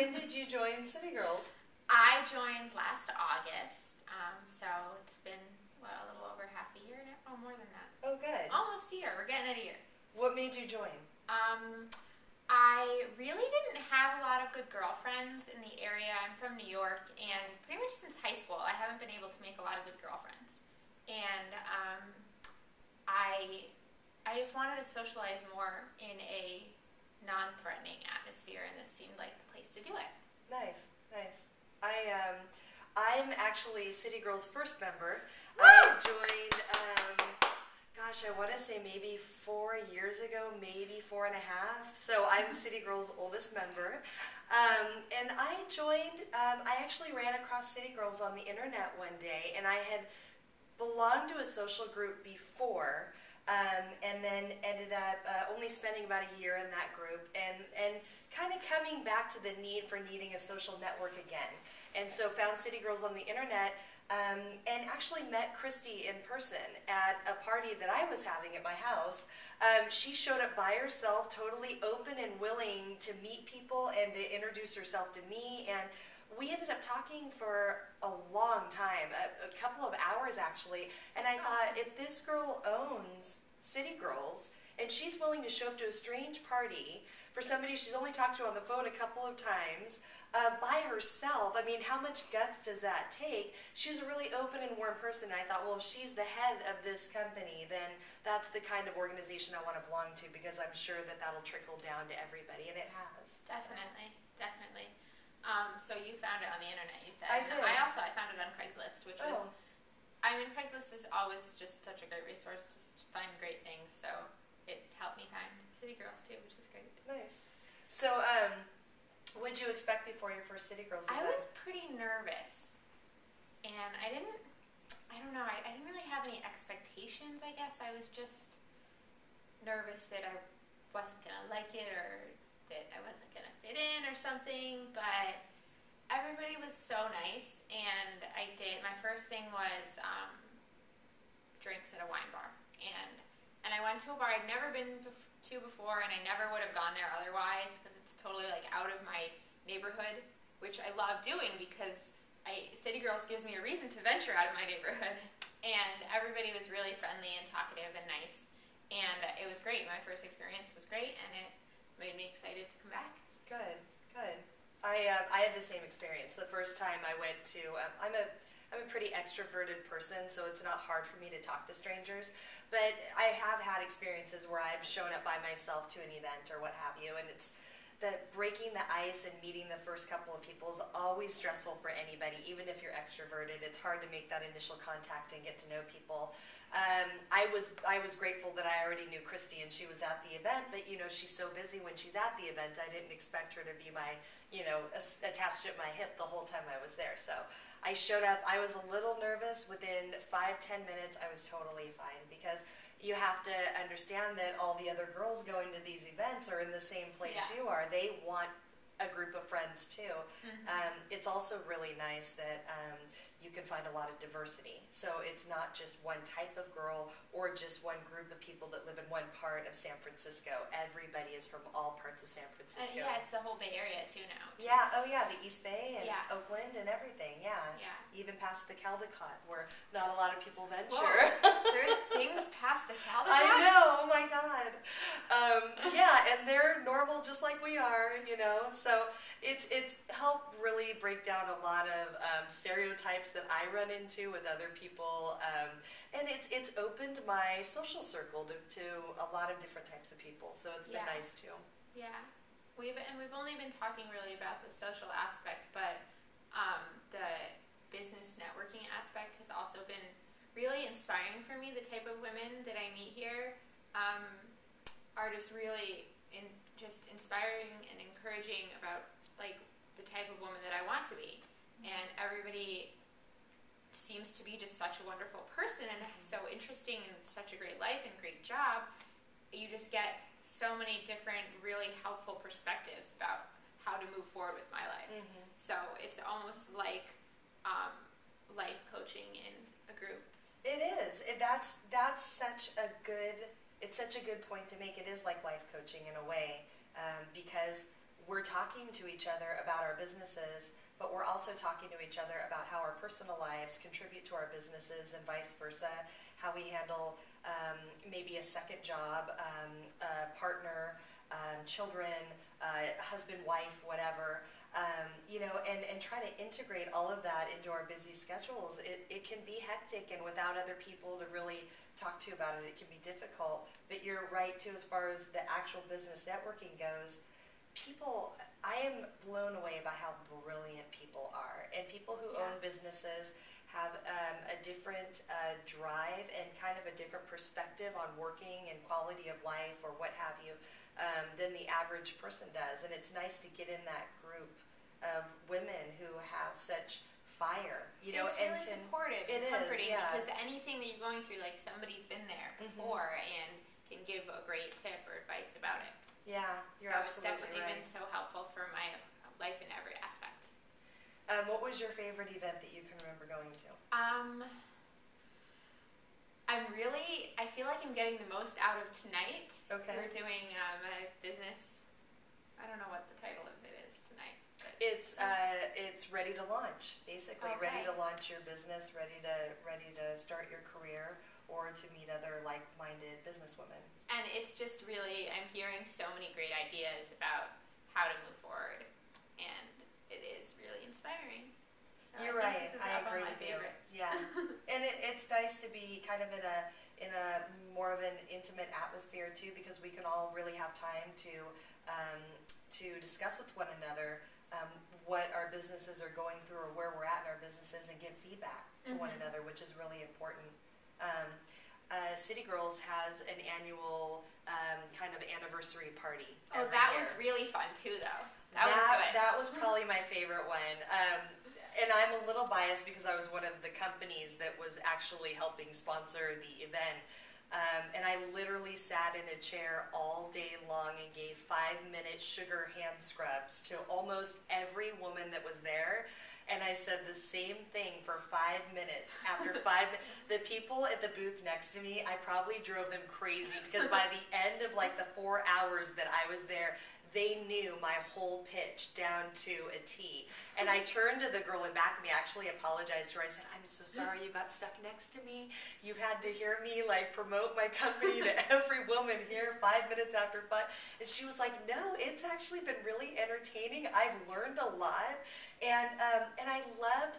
When did you join City Girls? I joined last August, so it's been, a little over half a year now? Oh, more than that. Oh, good. Almost a year. We're getting at a year. What made you join? I really didn't have a lot of good girlfriends in the area. I'm from New York, and pretty much since high school, I haven't been able to make a lot of good girlfriends. And I just wanted to socialize more in a non-threatening atmosphere, and this seemed like the place to do it. Nice, nice. I'm actually City Girls' first member. Woo! I joined, I want to say maybe 4 years ago, maybe 4.5. So I'm City Girls' oldest member. And I joined, I actually ran across City Girls on the internet one day, and I had belonged to a social group before, and then ended up only spending about a year in that group, and kind of coming back to the need for needing a social network again. And so found City Girls on the internet, and actually met Christy in person at a party that I was having at my house. She showed up by herself, totally open and willing to meet people and to introduce herself to me, and we ended up talking for a long time, a couple of hours actually, and I thought, if this girl owns City Girls, and she's willing to show up to a strange party for somebody she's only talked to on the phone a couple of times, by herself, I mean, how much guts does that take? She was a really open and warm person. I thought, well, if she's the head of this company, then that's the kind of organization I want to belong to, because I'm sure that that'll trickle down to everybody, and it has. Definitely, definitely. So you found it on the internet, you said. I did. I found it on Craigslist, which was, I mean, Craigslist is always just such a great resource to find great things, so it helped me find City Girls too, which is great. Nice. So, what did you expect before your first City Girls event? I was pretty nervous, and I didn't really have any expectations, I guess. I was just nervous that I wasn't going to like it, or that I wasn't going to fit in or something, but everybody was so nice, and I did. My first thing was drinks at a wine bar, and I went to a bar I'd never been to before, and I never would have gone there otherwise, because it's totally like out of my neighborhood, which I love doing because City Girls gives me a reason to venture out of my neighborhood, and everybody was really friendly and talkative and nice, and it was great. My first experience was great, and it made me excited to come back. Good, good. I had the same experience. The first time I went to, I'm a pretty extroverted person, so it's not hard for me to talk to strangers, but I have had experiences where I've shown up by myself to an event or what have you, and it's that breaking the ice and meeting the first couple of people is always stressful for anybody, even if you're extroverted. It's hard to make that initial contact and get to know people. I was grateful that I already knew Christy and she was at the event, but she's so busy when she's at the event, I didn't expect her to be my, attached at my hip the whole time I was there. So I showed up, I was a little nervous. Within 5-10 minutes, I was totally fine, because you have to understand that all the other girls going to these events are in the same place you are. They want a group of friends too. Mm-hmm. It's also really nice that you can find a lot of diversity. So it's not just one type of girl or just one group of people that live in one part of San Francisco. Everybody is from all parts of San Francisco. Yeah, it's the whole Bay Area too now. Yeah, oh yeah, the East Bay and Oakland and everything, yeah. Even past the Caldecott, where not a lot of people venture. There's things past the Caldecott? I know, oh my God. Yeah, and they're normal just like we are, so it's helped really break down a lot of stereotypes that I run into with other people, and it's opened my social circle to a lot of different types of people, so it's been nice too. Yeah, we've only been talking really about the social aspect, but the business networking aspect has also been really inspiring for me. The type of women that I meet here are just really just inspiring and encouraging about like the type of woman that I want to be, and everybody seems to be just such a wonderful person and so interesting and such a great life and great job. You just get so many different really helpful perspectives about how to move forward with my life. Mm-hmm. So it's almost like life coaching in a group. It is. That's such a good. It's such a good point to make. It is like life coaching in a way, because we're talking to each other about our businesses, but we're also talking to each other about how our personal lives contribute to our businesses and vice versa, how we handle maybe a second job, a partner, children, husband, wife, whatever. And try to integrate all of that into our busy schedules. It can be hectic, and without other people to really talk to about it, it can be difficult. But you're right, too, as far as the actual business networking goes. I am blown away by how brilliant people are. And people who own businesses have a different drive and kind of a different perspective on working and quality of life or what have you than the average person does. And it's nice to get in that group of women who have such fire, it's really supportive and comforting because anything that you're going through, like somebody's been there before and can give a great tip or advice about it. Yeah, you're so absolutely it's definitely right. been so helpful for my life in every aspect. What was your favorite event that you can remember going to? I feel like I'm getting the most out of tonight. Okay. We're doing a business, I don't know what the title of it is tonight. But it's ready to launch, basically. Okay. Ready to launch your business, ready to start your career, or to meet other like-minded businesswomen. And it's just really, I'm hearing so many great ideas about how to move forward, and it is really inspiring. So You're I right. think this is I up agree on my with you. favorites. Yeah, and it's nice to be kind of in a more of an intimate atmosphere too, because we can all really have time to discuss with one another what our businesses are going through or where we're at in our businesses and give feedback to one another, which is really important. City Girls has an annual kind of anniversary party. Oh, every that year. was really fun too, though. That was good. That was probably my favorite one. And I'm a little biased because I was one of the companies that was actually helping sponsor the event. And I literally sat in a chair all day long and gave 5-minute sugar hand scrubs to almost every woman that was there. And I said the same thing for 5 minutes. After 5 minutes, the people at the booth next to me, I probably drove them crazy because by the end of like the 4 hours that I was there, they knew my whole pitch down to a T. And I turned to the girl in back of me, actually apologized to her. I said, I'm so sorry you got stuck next to me. You've had to hear me like promote my company to every woman here 5 minutes after 5. And she was like, no, it's actually been really entertaining. I've learned a lot. And I loved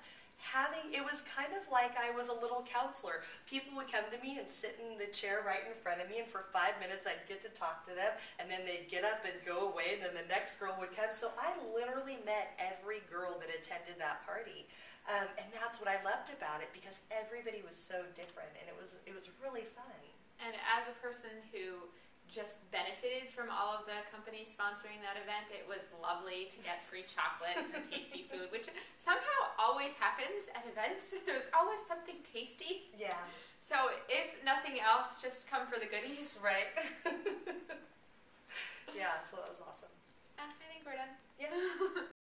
it was kind of like I was a little counselor. People would come to me and sit in the chair right in front of me, and for 5 minutes I'd get to talk to them, and then they'd get up and go away, and then the next girl would come. So I literally met every girl that attended that party. And that's what I loved about it, because everybody was so different, and it was really fun. And as a person who just benefited from all of the companies sponsoring that event, it was lovely to get free chocolates and tasty food, which somehow always happens at events. There's always something tasty. Yeah. So if nothing else, just come for the goodies. Right. Yeah, so that was awesome. I think we're done. Yeah.